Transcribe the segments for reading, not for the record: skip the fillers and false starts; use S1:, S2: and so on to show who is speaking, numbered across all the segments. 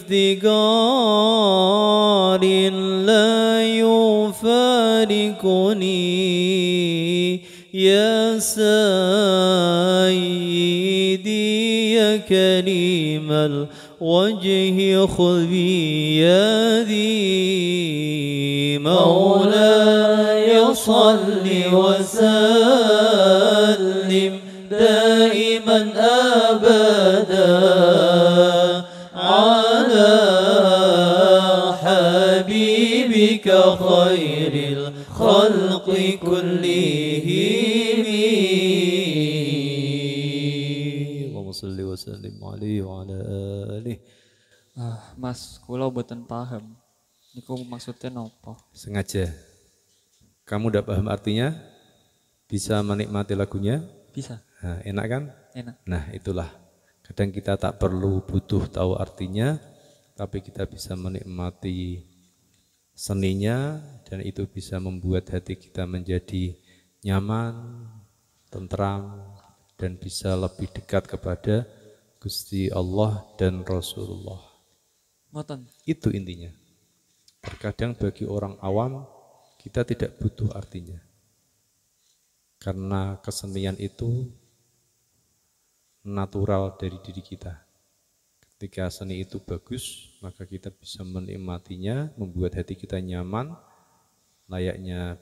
S1: افتقار لا يفارقني يا سيدي يا كريم الوجه خذ بيدي مولاي صل وسلم دائما أبدا على حبيبك خير الخلق كلهم اللهم صل وسلم عليه وعلى آله.
S2: Mas, kula mboten paham. Niku maksudnya napa?
S1: Sengaja. Kamu tidak paham artinya? Bisa menikmati lagunya?
S2: Bisa.
S1: Nah, enak kan?
S2: Enak.
S1: Nah, itulah. Kadang kita tak perlu butuh tahu artinya, tapi kita bisa menikmati seninya dan itu bisa membuat hati kita menjadi nyaman, tentram, dan bisa lebih dekat kepada Gusti Allah dan Rasulullah.
S2: Ngoten.
S1: Itu intinya. Terkadang bagi orang awam kita tidak butuh artinya. Karena kesenian itu natural dari diri kita. Ketika seni itu bagus, maka kita bisa menikmatinya, membuat hati kita nyaman, layaknya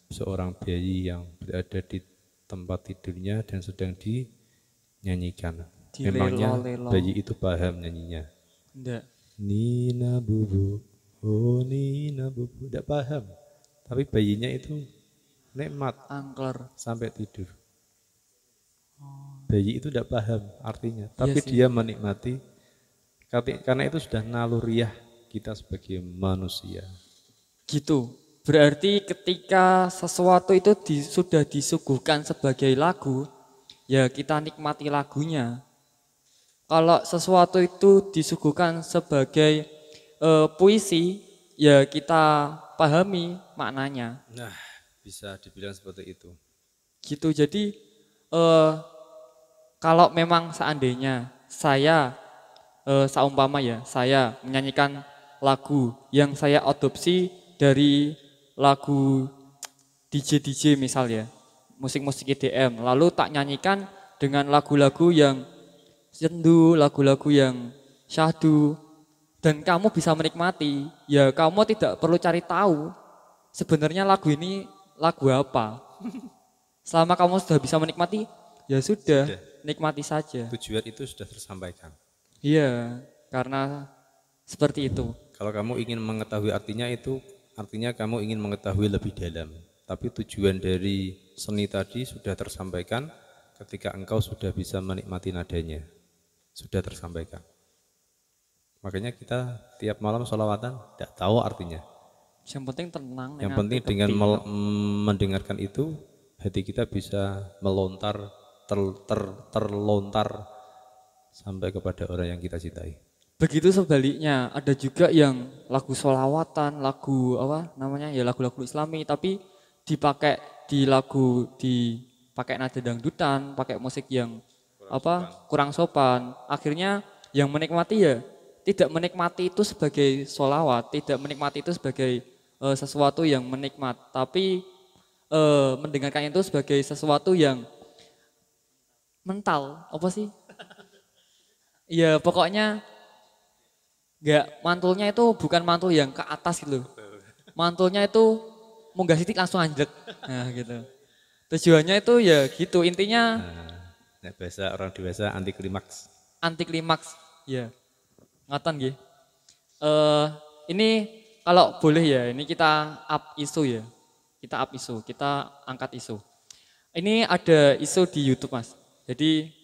S1: seorang bayi yang berada di tempat tidurnya dan sedang dinyanyikan. Memangnya bayi itu paham nyanyinya?
S2: Enggak.
S1: Nina bubu, oh Nina bubu, tidak paham. Tapi bayinya itu nikmat,
S2: angker
S1: sampai tidur. Bayi itu tidak paham artinya, tapi
S2: Iya sih.
S1: dia menikmati, karena itu sudah naluriah kita sebagai manusia.
S2: Gitu. Berarti ketika sesuatu itu sudah disuguhkan sebagai lagu, ya kita nikmati lagunya. Kalau sesuatu itu disuguhkan sebagai puisi, ya kita pahami maknanya.
S1: Nah, bisa dibilang seperti itu.
S2: Gitu. Jadi kalau memang seandainya saya seumpama ya, saya menyanyikan lagu yang saya adopsi dari lagu DJ misal ya, musik-musik EDM, lalu tak nyanyikan dengan lagu-lagu yang sendu, lagu-lagu yang syahdu, dan kamu bisa menikmati, ya kamu tidak perlu cari tahu sebenarnya lagu ini lagu apa. Selama kamu sudah bisa menikmati, ya sudah, nikmati saja.
S1: Tujuan itu sudah tersampaikan.
S2: Iya, karena seperti itu.
S1: Kalau kamu ingin mengetahui artinya itu, artinya kamu ingin mengetahui lebih dalam. Tapi tujuan dari seni tadi sudah tersampaikan ketika engkau sudah bisa menikmati nadanya. Sudah tersampaikan. Makanya kita tiap malam sholawatan tidak tahu artinya.
S2: Yang penting tenang.
S1: Yang penting dengan mendengarkan itu, hati kita bisa melontar, terlontar sampai kepada orang yang kita cintai.
S2: Begitu sebaliknya, ada juga yang lagu sholawatan, lagu apa namanya ya, lagu-lagu Islami, tapi dipakai di lagu, dipakai nada dangdutan, pakai musik yang kurang sopan. Akhirnya yang menikmati ya tidak menikmati itu sebagai sholawat, tidak menikmati itu sebagai sesuatu yang menikmat, tapi mendengarkan itu sebagai sesuatu yang mental, apa sih? Ya pokoknya enggak, mantulnya itu bukan mantul yang ke atas gitu. Mantulnya itu munggah titik langsung anjlek. Nah gitu. Tujuannya itu ya gitu, intinya
S1: bahasa orang dewasa anti klimaks.
S2: Anti klimaks, ya. Ngatan nggih. Ini kalau boleh ya, ini kita up isu ya. Kita up isu, kita angkat isu. Ini ada isu di YouTube, Mas. Jadi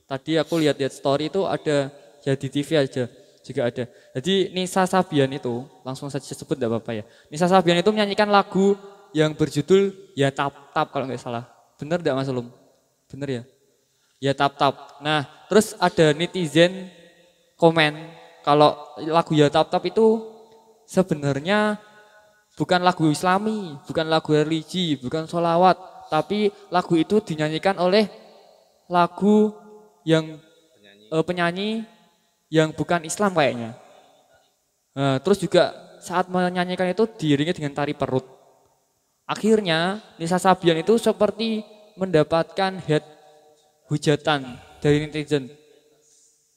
S2: tadi aku lihat-lihat story itu ada, ya di TV aja juga ada. Jadi Nisa Sabian itu, langsung saja sebut enggak apa-apa ya. Nisa Sabian itu menyanyikan lagu yang berjudul Ya Tap Tap kalau nggak salah. Bener enggak Mas Ulum? Bener ya? Ya Tap Tap. Nah, terus ada netizen komen kalau lagu Ya Tap Tap itu sebenarnya bukan lagu Islami, bukan lagu religi, bukan sholawat, tapi lagu itu dinyanyikan oleh lagu yang penyanyi yang bukan Islam kayaknya. Terus juga saat menyanyikan itu diiringi dengan tari perut. Akhirnya Nisa Sabian itu seperti mendapatkan hujatan dari netizen.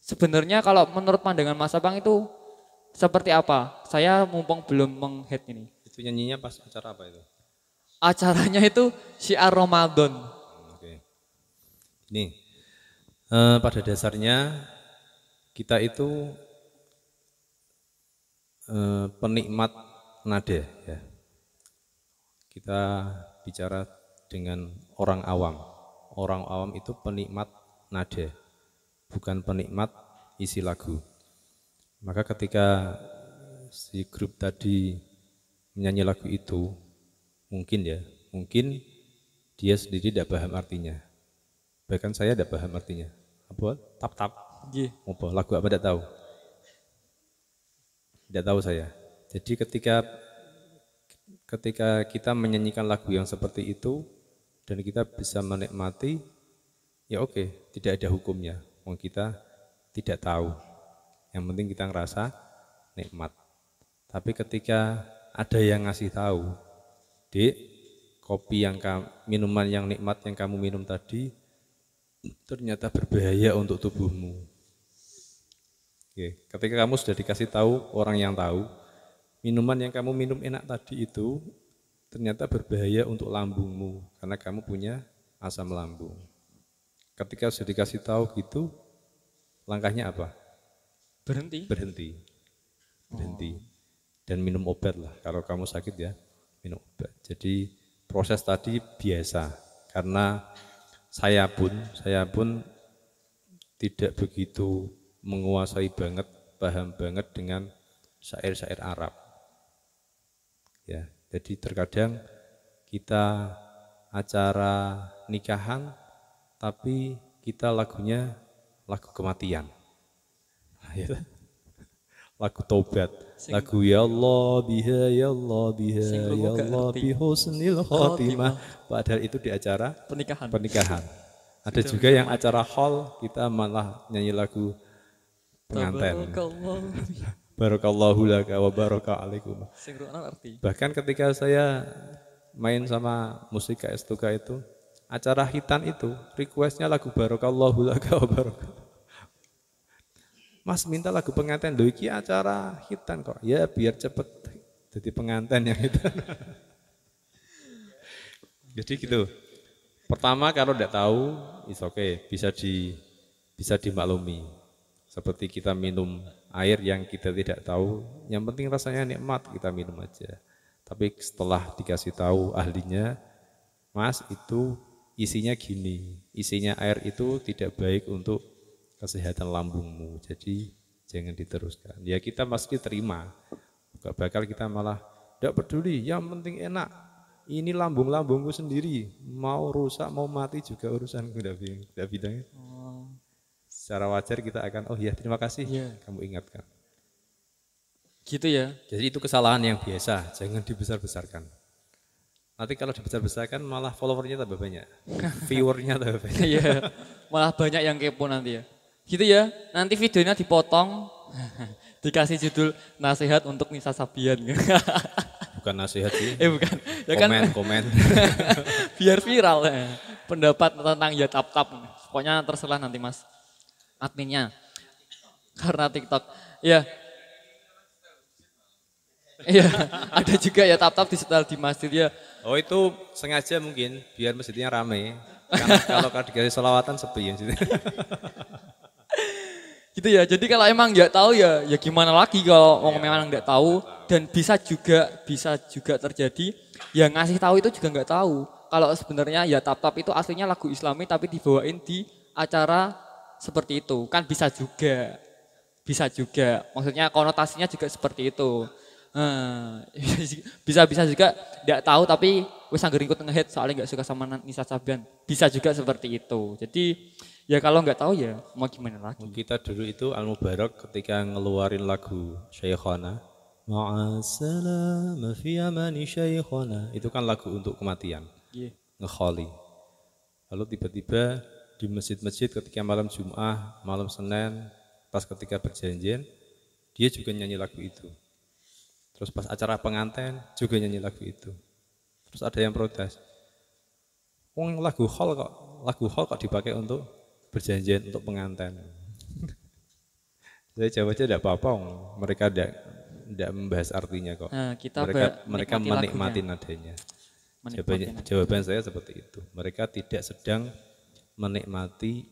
S2: Sebenarnya kalau menurut pandangan Mas Abang itu seperti apa? Saya mumpung belum meng-head ini.
S1: Itu nyanyinya pas acara apa itu?
S2: Acaranya itu syiar Ramadan.
S1: Oke. Ini pada dasarnya kita itu penikmat nada ya. Kita bicara dengan orang awam. Orang awam itu penikmat nada, bukan penikmat isi lagu. Maka ketika si grup tadi menyanyi lagu itu, mungkin dia sendiri tidak paham artinya. Bahkan saya tidak paham artinya. Apa? Tap-tap. Apa? Lagu apa tidak tahu. Tidak tahu saya. Jadi ketika kita menyanyikan lagu yang seperti itu dan kita bisa menikmati, ya oke, tidak ada hukumnya. Wong kita tidak tahu. Yang penting kita ngerasa nikmat. Tapi ketika ada yang ngasih tahu, Dik, minuman yang nikmat yang kamu minum tadi ternyata berbahaya untuk tubuhmu. Oke, ketika kamu sudah dikasih tahu orang yang tahu, minuman yang kamu minum enak tadi itu ternyata berbahaya untuk lambungmu karena kamu punya asam lambung. Ketika sudah dikasih tahu gitu, langkahnya apa? Berhenti. Dan minum obat lah. Kalau kamu sakit ya minum obat. Jadi proses tadi biasa karena saya pun tidak begitu menguasai banget, paham banget dengan syair-syair Arab. Ya, jadi terkadang kita acara nikahan tapi kita lagunya lagu kematian. Ya. Lagu taubat, lagu ya Allah biha ya Allah biha ya Allah bi husnil khotimah. Padahal itu di acara pernikahan. Ada juga yang acara hall kita malah nyanyi lagu pengantin. Barakallahu laka wa baraka alaikum. Bahkan ketika saya main sama musik KS2K itu, acara hitan itu requestnya lagu barakallahu laka wa baraka. Mas minta lagu pengantin, loh iki acara hitan kok. Ya biar cepet jadi pengantin yang hitan. Jadi gitu. Pertama kalau tidak tahu, it's okay, bisa dimaklumi. Seperti kita minum air yang kita tidak tahu, yang penting rasanya nikmat, kita minum aja. Tapi setelah dikasih tahu ahlinya, Mas itu isinya gini, isinya air itu tidak baik untuk kesehatan lambungmu, jadi jangan diteruskan. Ya kita pasti terima, gak bakal kita malah tidak peduli, yang penting enak. Ini lambungku sendiri, mau rusak mau mati juga urusan tidak bidangnya. Secara wajar kita akan, oh ya terima kasih, kamu ingatkan.
S2: Gitu ya.
S1: Jadi itu kesalahan yang biasa, jangan dibesar-besarkan. Nanti kalau dibesar-besarkan malah followernya tambah banyak, viewernya tambah banyak.
S2: Iya, malah banyak yang kepo nanti ya. Gitu ya, nanti videonya dipotong, dikasih judul nasihat untuk Nisa Sabian.
S1: Bukan nasihat sih.
S2: Bukan. Ya
S1: komen.
S2: Biar viral ya. Pendapat tentang ya tap-tap. Pokoknya terserah nanti Mas adminnya. Karena TikTok. Iya. Iya, ada juga ya tap-tap di setel di masjid ya.
S1: Oh itu sengaja mungkin biar masjidnya rame. Karena kalau dikasih selawatan sepi ya.
S2: Gitu ya. Jadi kalau emang nggak tahu ya gimana lagi kalau memang nggak tahu, dan bisa juga terjadi yang ngasih tahu itu juga nggak tahu. Kalau sebenarnya ya tap-tap itu aslinya lagu Islami tapi dibawain di acara seperti itu. Kan bisa juga. Maksudnya konotasinya juga seperti itu. Bisa juga nggak tahu tapi wis anggar ikut nge-hit soalnya nggak suka sama Nisa Sabian. Bisa juga seperti itu. Jadi ya kalau nggak tahu ya mau gimana lagi.
S1: Kita dulu itu Al-Mubarak ketika ngeluarin lagu Syekhona, Ma'asalama fi amani Syekhona, itu kan lagu untuk kematian, ngekholi. Lalu tiba-tiba di masjid-masjid ketika malam Jum'ah, malam Senin, pas ketika perjanjian, dia juga nyanyi lagu itu. Terus pas acara pengantin juga nyanyi lagu itu. Terus ada yang protes. Wong lagu hall kok dipakai untuk berjanjian untuk pengantin. Saya jawab aja tidak apa-apa, mereka tidak membahas artinya kok.
S2: Nah, kita
S1: mereka menikmati nadanya. Jawaban saya seperti itu. Mereka tidak sedang menikmati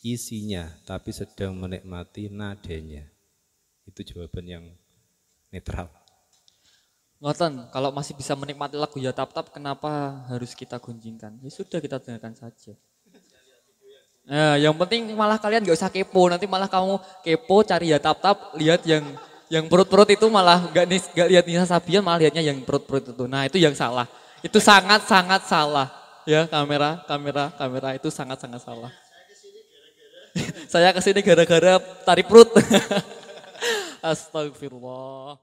S1: isinya, tapi sedang menikmati nadanya. Itu jawaban yang netral.
S2: Ngoten, kalau masih bisa menikmati lagu Ya Tap Tap, kenapa harus kita gunjingkan? Ya sudah, kita dengarkan saja. Nah, yang penting malah kalian gak usah kepo, nanti malah kamu kepo cari Ya Tap Tap, lihat yang perut-perut itu malah gak lihat Nisa Sabian, malah lihatnya yang perut-perut itu. Nah, itu yang salah. Itu sangat-sangat salah. Ya, kamera itu sangat-sangat salah. Saya kesini gara-gara tarik perut. Astagfirullah.